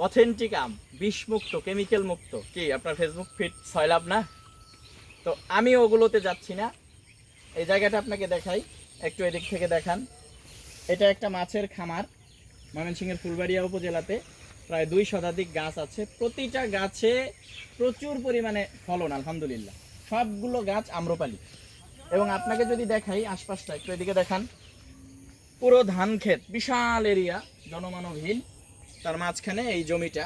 Authentic আম, বিষমুক্ত, chemical মুক্ত। কি আপনার ফেসবুক ফিড সয়লাভ না? তো আমি ওগুলোতে যাচ্ছি না। এই জায়গাটা আপনাকে দেখাই, একটু এদিক থেকে দেখান। এটা একটা মাছের খামার, ময়মনসিংহের ফুলবাড়িয়া উপজেলাতে প্রায় 2 শতাধিক গাছ আছে। প্রতিটা গাছে প্রচুর পরিমাণে ফলন আলহামদুলিল্লাহ। সবগুলো গাছ আম্রপালি। এবং আপনাকে যদি দেখাই আশপাশটা, একটু এদিকে দেখান। পুরো ধান ক্ষেত, বিশাল এরিয়া, জনমানবহীন। তার মাঝখানে এই জমিটা।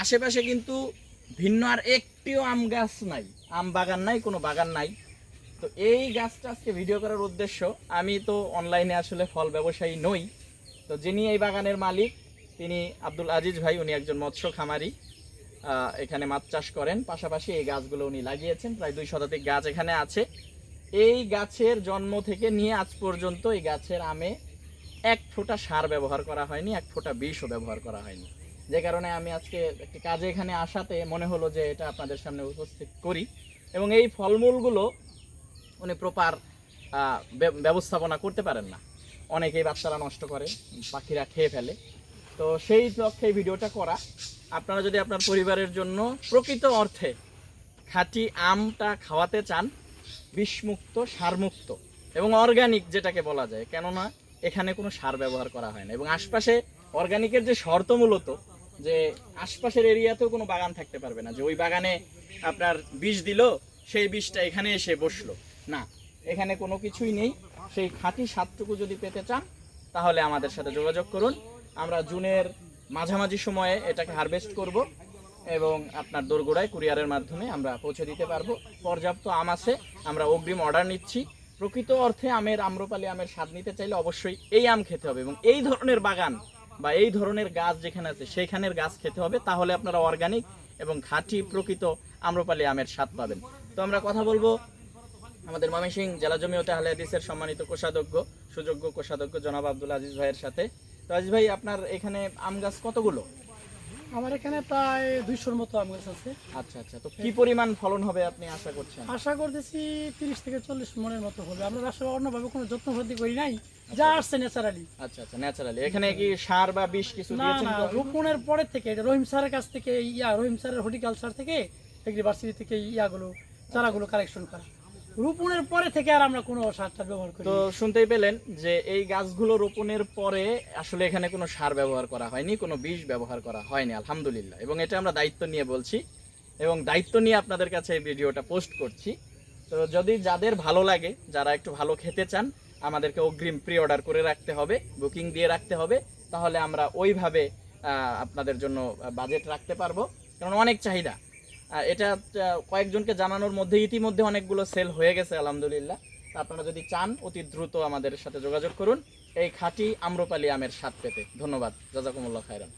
আশেপাশে কিন্তু ভিন্ন আর একটিও আম গাছ নাই, আম বাগান নাই, কোনো বাগান নাই। তো এই গাছটা আজকে ভিডিও করার উদ্দেশ্য, আমি তো অনলাইনে আসলে ফল ব্যবসায়ী নই। তো যিনি এই বাগানের মালিক তিনি আব্দুল আজিজ ভাই, উনি একজন মৎস্য খামারি, এখানে মাছ চাষ করেন। পাশাপাশি এই গাছগুলো উনি লাগিয়েছেন, প্রায় 2 শতাধিক গাছ এখানে আছে। এই গাছের জন্ম থেকে নিয়ে আজ পর্যন্ত এই গাছের আমে 1 ফোঁটা সার ব্যবহার করা হয়নি, 1 ফোঁটা বিষও ব্যবহার করা হয়নি। যে কারণে আমি আজকে একটি কাজে এখানে আসাতে মনে হলো যে এটা আপনাদের সামনে উপস্থিত করি। এবং এই ফলমূলগুলো উনি প্রপার ব্যবস্থাপনা করতে পারেন না, অনেকেই বাচ্চারা নষ্ট করে, পাখিরা খেয়ে ফেলে। তো সেই লক্ষ্যে ভিডিওটা করা। আপনারা যদি আপনার পরিবারের জন্য প্রকৃত অর্থে খাঁটি আমটা খাওয়াতে চান, বিষমুক্ত, সারমুক্ত এবং অর্গানিক যেটাকে বলা যায়, কেননা এখানে কোনো সার ব্যবহার করা হয় না। এবং আশপাশে অর্গানিকের যে শর্ত মূলত, যে আশপাশের এরিয়াতেও কোনো বাগান থাকতে পারবে না যে ওই বাগানে আপনার বিষ দিল, সেই বিষটা এখানে এসে বসলো না, এখানে কোনো কিছুই নেই। সেই খাঁটি স্বাদটুকু যদি পেতে চান তাহলে আমাদের সাথে যোগাযোগ করুন। আমরা জুনের মাঝামাঝি সময়ে এটাকে হারভেস্ট করব এবং আপনার দোরগোড়ায় কুরিয়ারের মাধ্যমে আমরা পৌঁছে দিতে পারবো। পর্যাপ্ত আম আছে, আমরা অগ্রিম অর্ডার নিচ্ছি। প্রকৃত অর্থে আমের, আম্রপালি আমের স্বাদ নিতে চাইলে অবশ্যই এই আম খেতে হবে এবং এই ধরনের বাগান বা এই ধরনের গাছ যেখানে আছে সেইখানের গাছ খেতে হবে, তাহলে আপনারা অর্গানিক এবং খাঁটি প্রকৃত আম্রপালি আমের স্বাদ পাবেন। তো আমরা কথা বলবো আমাদের ময়মনসিংহ জেলা জমিয়তে আহলে হাদিসের সম্মানিত কোষাধ্যক্ষ, সুযোগ্য কোষাধ্যক্ষ জনাব আব্দুল আজিজ ভাইয়ের সাথে। তো আজিজ ভাই, আপনার এখানে আম গাছ কতগুলো? আমার এখানে প্রায় 200-র মতো আম গাছ আছে। আচ্ছা আচ্ছা, তো কি পরিমাণ ফলন হবে আপনি আশা করছেন? আশা করতেছি 30 থেকে 40 মনের মতো হবে। আমরা আসলে অন্যভাবে কোনো যত্ন বৃদ্ধি করি নাই, যা আসছে ন্যাচারালি। আচ্ছা আচ্ছা, ন্যাচারালি। এখানে কি সার বা বিষ কিছু না দিয়েছেন? না, রোপণের পরের থেকে, এটা রহিম স্যারের কাছ থেকে, রহিম স্যারের হর্টিকালচার থেকে, এগ্রিভার্সিটি থেকে চারাগুলো কালেকশন করা। রোপণের পরে থেকে আর আমরা কোনো সার টার ব্যবহার করি তো না। শুনতেই পেলেন যে এই গাছগুলো রোপণের পরে আসলে এখানে কোনো সার ব্যবহার করা হয়নি, কোনো বিষ ব্যবহার করা হয়নি আলহামদুলিল্লাহ। এবং এটা আমরা দায়িত্ব নিয়ে বলছি এবং দায়িত্ব নিয়ে আপনাদের কাছে এই ভিডিওটা পোস্ট করছি। তো যদি যাদের ভালো লাগে, যারা একটু ভালো খেতে চান, আমাদেরকে অগ্রিম প্রি অর্ডার করে রাখতে হবে, বুকিং দিয়ে রাখতে হবে, তাহলে আমরা ওইভাবে আপনাদের জন্য বাজেট রাখতে পারবো, কারণ অনেক চাহিদা। এটা কয়েকজনকে জানানোর মধ্যে ইতিমধ্যে অনেকগুলো সেল হয়ে গেছে আলহামদুলিল্লাহ। আপনারা যদি চান অতি দ্রুত আমাদের সাথে যোগাযোগ করুন এই খাঁটি আম্রপালি আমের স্বাদ পেতে। ধন্যবাদ, জাযাকুমুল্লাহ খায়রান।